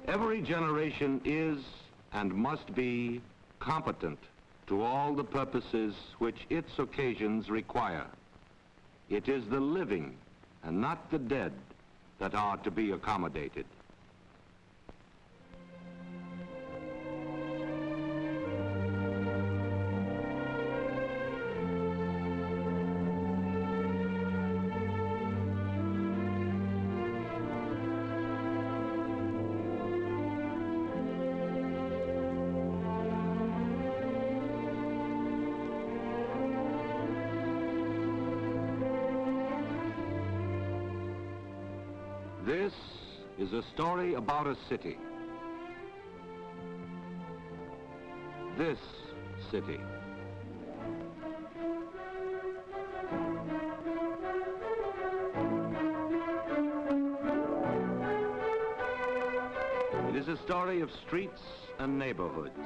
Every generation is and must be competent to all the purposes which its occasions require. It is the living and not the dead that are to be accommodated. This is a story about a city. This city. It is a story of streets and neighborhoods,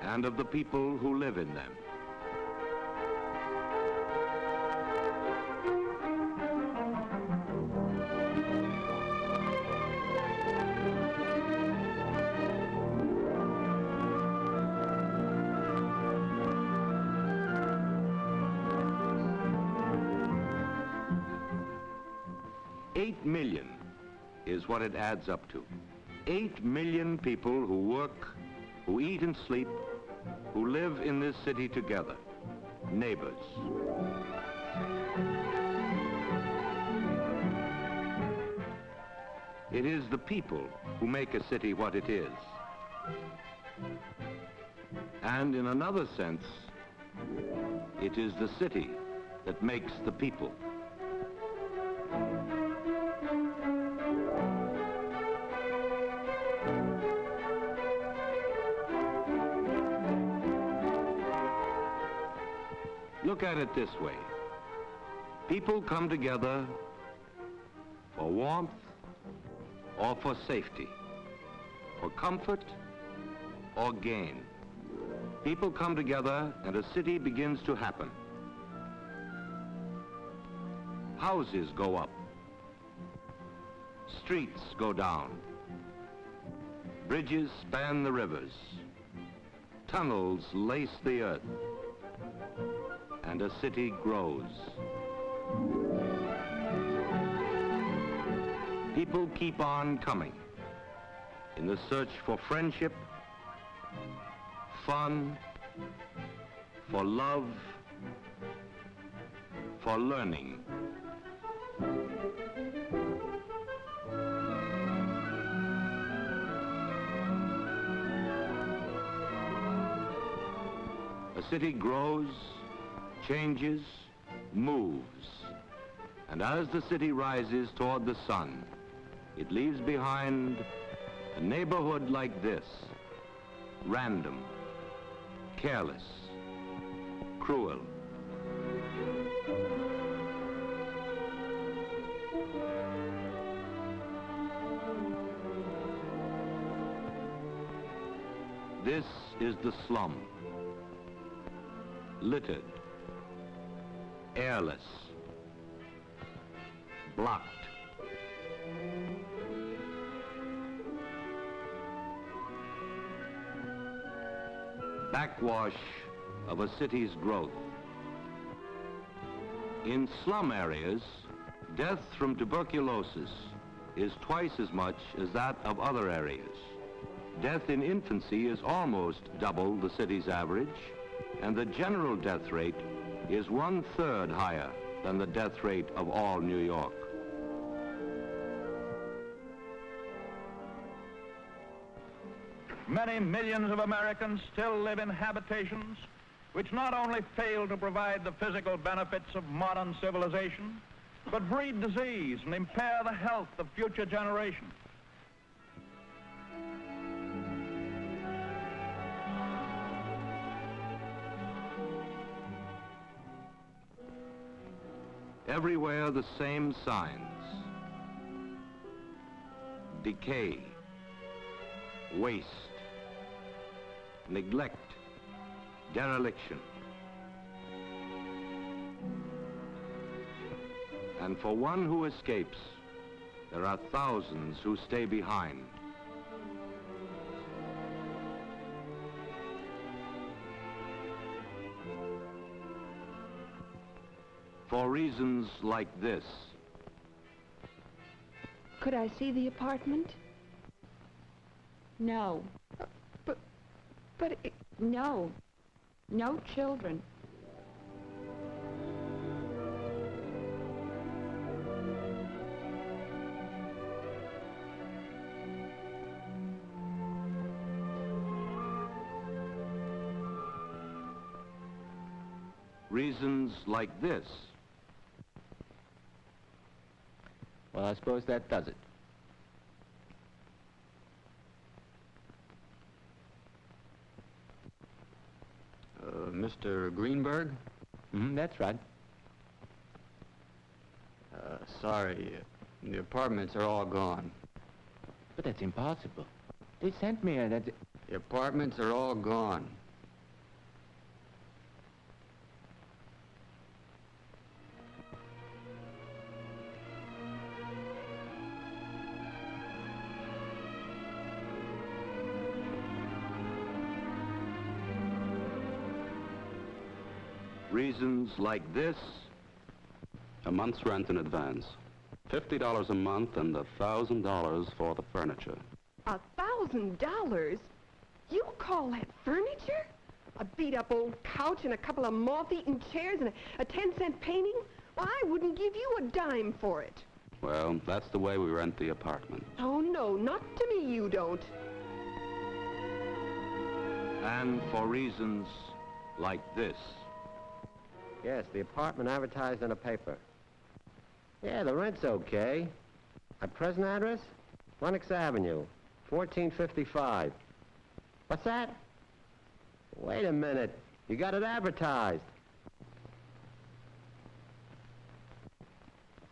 and of the people who live in them. $8 million is what it adds up to. 8 million people who work, who eat and sleep, who live in this city together, neighbors. It is the people who make a city what it is. And in another sense, it is the city that makes the people. Look at it this way. People come together for warmth or for safety, for comfort or gain. People come together and a city begins to happen. Houses go up. Streets go down. Bridges span the rivers. Tunnels lace the earth. And a city grows. People keep on coming in the search for friendship, fun, for love, for learning. A city grows, changes, moves, and as the city rises toward the sun, it leaves behind a neighborhood like this, random, careless, cruel. This is the slum, littered, airless, blocked. Backwash of a city's growth. In slum areas, death from tuberculosis is twice as much as that of other areas. Death in infancy is almost double the city's average, and the general death rate is 1/3 higher than the death rate of all New York. Many millions of Americans still live in habitations which not only fail to provide the physical benefits of modern civilization, but breed disease and impair the health of future generations. Everywhere the same signs. Decay, waste, neglect, dereliction. And for one who escapes, there are thousands who stay behind. For reasons like this. Could I see the apartment? No. No. No children. Reasons like this. Well, I suppose that does it. Mr. Greenberg? That's right. Sorry, the apartments are all gone. But that's impossible. They sent me a... The apartments are all gone. Reasons like this. A month's rent in advance. $50 a month and $1,000 for the furniture. $1,000? You call that furniture? A beat-up old couch and a couple of moth-eaten chairs and a 10-cent painting? Well, I wouldn't give you a dime for it. Well, that's the way we rent the apartment. Oh, no, not to me you don't. And for reasons like this. Yes, the apartment advertised in a paper. Yeah, the rent's okay. My present address? Lenox Avenue, 1455. What's that? Wait a minute. You got it advertised.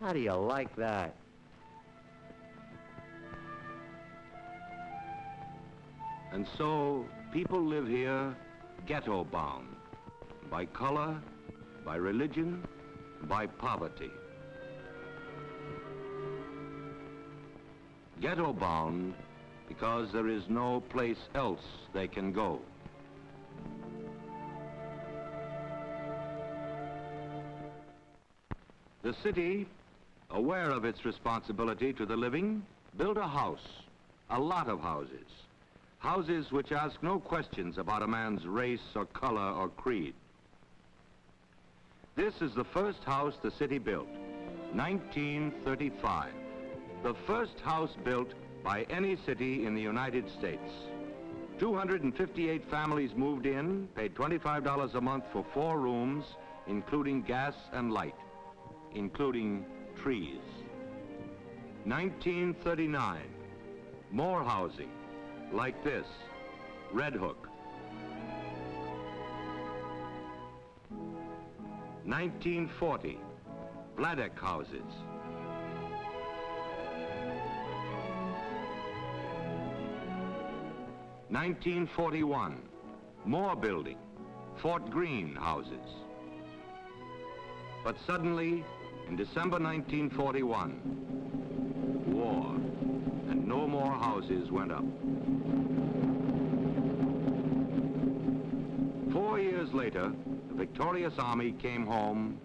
How do you like that? And so, people live here ghetto-bound, by color, by religion, by poverty. Ghetto-bound because there is no place else they can go. The city, aware of its responsibility to the living, built a house, a lot of houses. Houses which ask no questions about a man's race or color or creed. This is the first house the city built, 1935. The first house built by any city in the United States. 258 families moved in, paid $25 a month for 4 rooms, including gas and light, including trees. 1939, more housing, like this, Red Hook. 1940, Vladek houses. 1941, more building, Fort Greene houses. But suddenly, in December 1941, war, and no more houses went up. 4 years later, the victorious army came home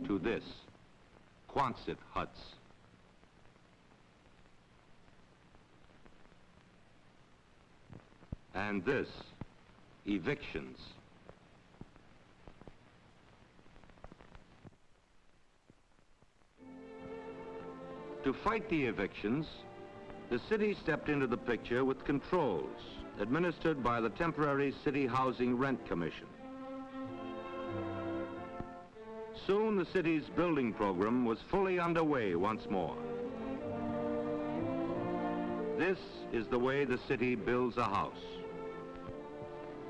to this, Quonset huts. And this, evictions. To fight the evictions, the city stepped into the picture with controls administered by the temporary City Housing Rent Commission. Soon the city's building program was fully underway once more. This is the way the city builds a house.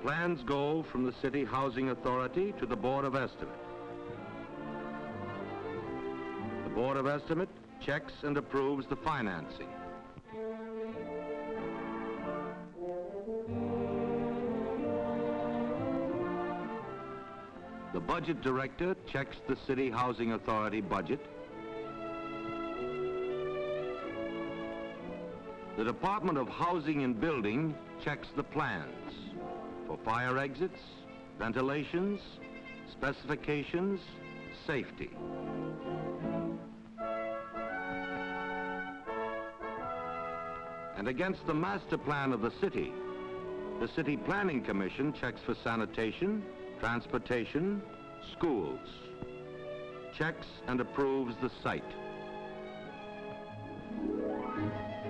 Plans go from the City Housing Authority to the Board of Estimate. The Board of Estimate checks and approves the financing. The Budget Director checks the City Housing Authority budget. The Department of Housing and Building checks the plans for fire exits, ventilations, specifications, safety. And against the master plan of the City Planning Commission checks for sanitation, transportation, schools, checks and approves the site.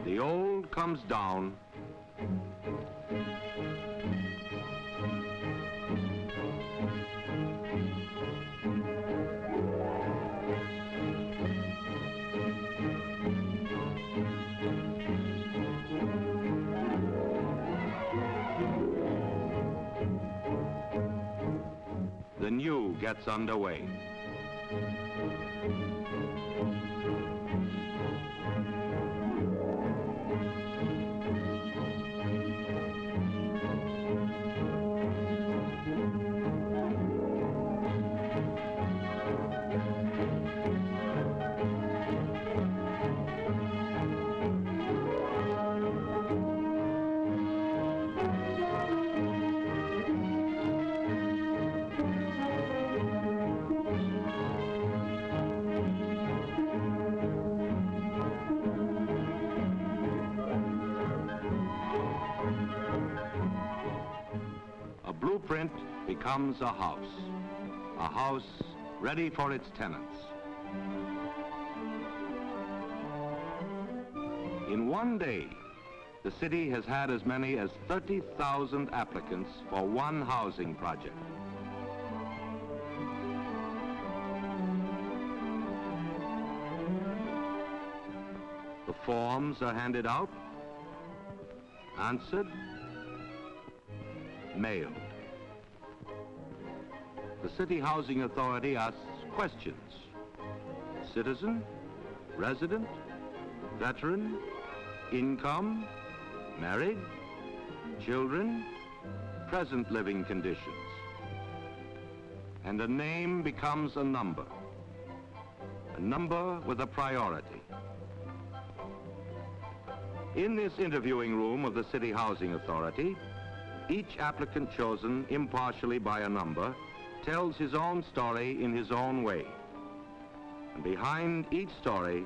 The old comes down, the new gets underway. A blueprint becomes a house ready for its tenants. In one day, the city has had as many as 30,000 applicants for one housing project. The forms are handed out, answered, mailed. The City Housing Authority asks questions. Citizen, resident, veteran, income, married, children, present living conditions. And a name becomes a number with a priority. In this interviewing room of the City Housing Authority, each applicant chosen impartially by a number tells his own story in his own way. And behind each story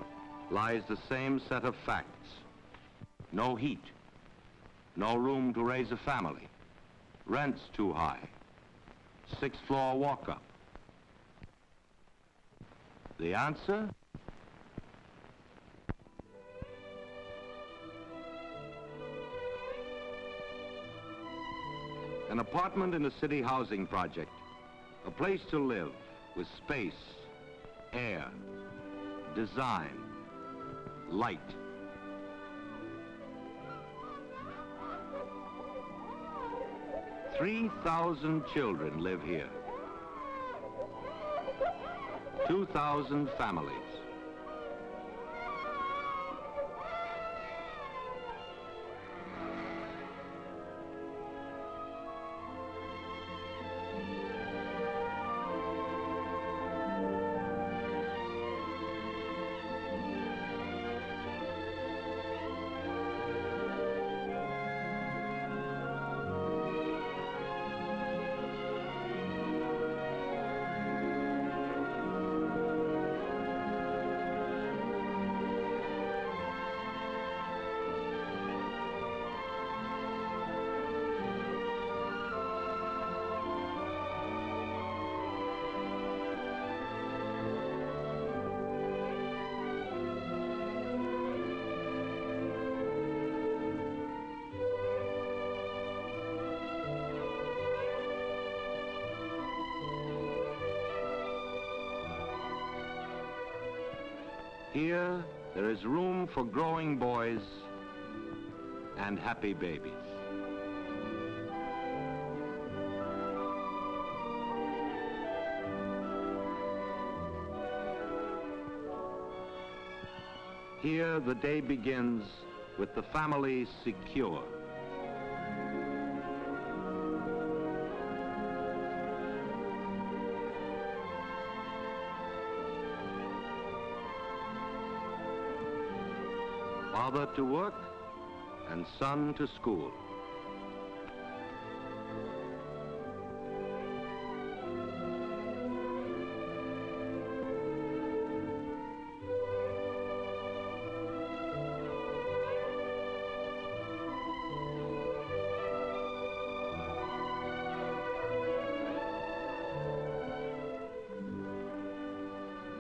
lies the same set of facts. No heat, no room to raise a family, rents too high, 6th floor walk-up. The answer? An apartment in a city housing project, a place to live with space, air, design, light. "3,000 children live here. 2,000 families. Here, there is room for growing boys and happy babies. Here, the day begins with the family secure. Father to work, and son to school.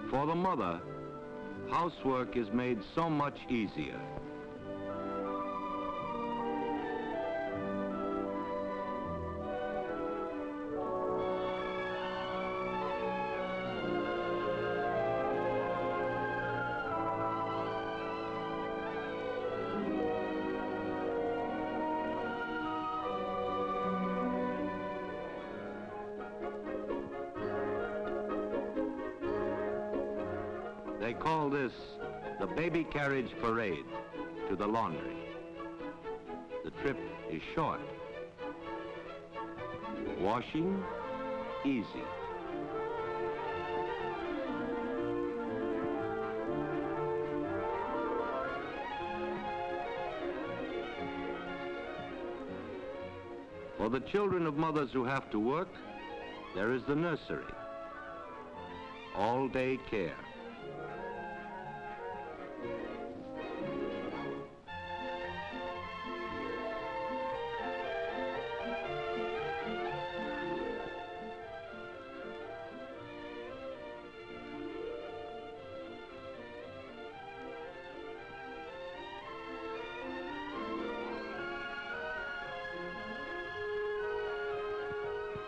For the mother, housework is made so much easier. They call this the baby carriage parade to the laundry. The trip is short. Washing, easy. For the children of mothers who have to work, there is the nursery. All-day care.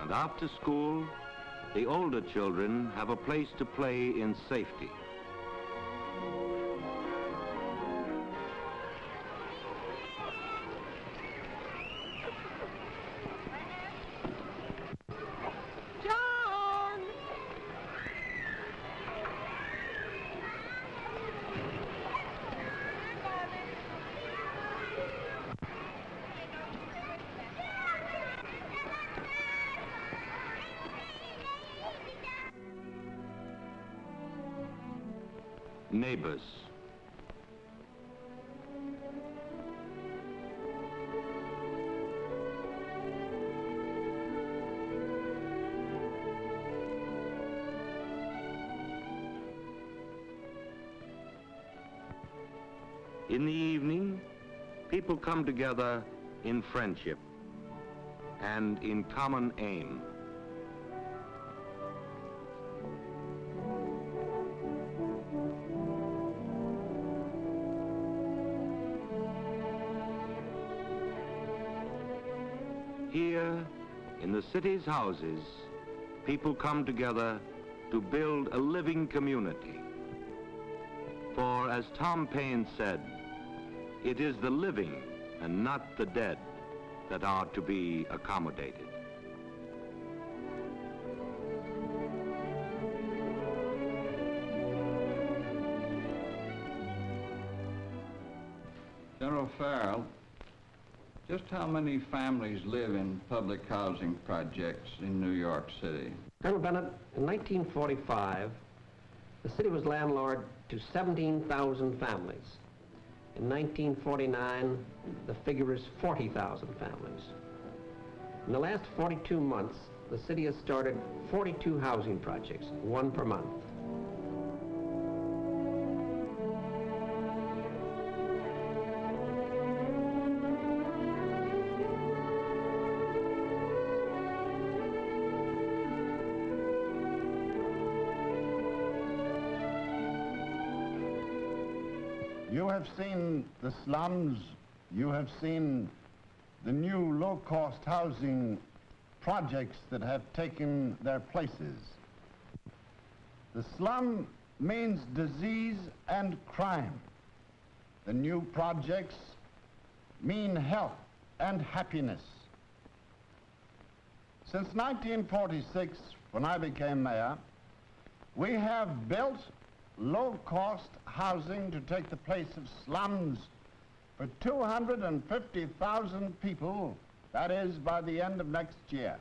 And after school, the older children have a place to play in safety. John! Neighbors. In the evening, people come together in friendship and in common aim. Here, in the city's houses, people come together to build a living community. For, as Tom Paine said, it is the living and not the dead that are to be accommodated. General Farrell, just how many families live in public housing projects in New York City? Colonel Bennett, in 1945, the city was landlord to 17,000 families. In 1949, the figure is 40,000 families. In the last 42 months, the city has started 42 housing projects, one per month. You have seen the slums, you have seen the new low-cost housing projects that have taken their places. The slum means disease and crime. The new projects mean health and happiness. Since 1946, when I became mayor, we have built low-cost housing to take the place of slums for 250,000 people, that is, by the end of next year.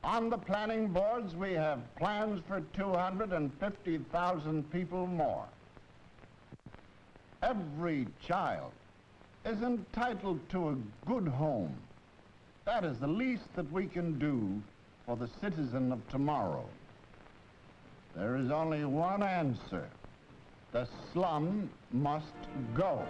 On the planning boards, we have plans for 250,000 people more. Every child is entitled to a good home. That is the least that we can do for the citizen of tomorrow. There is only one answer. The slum must go.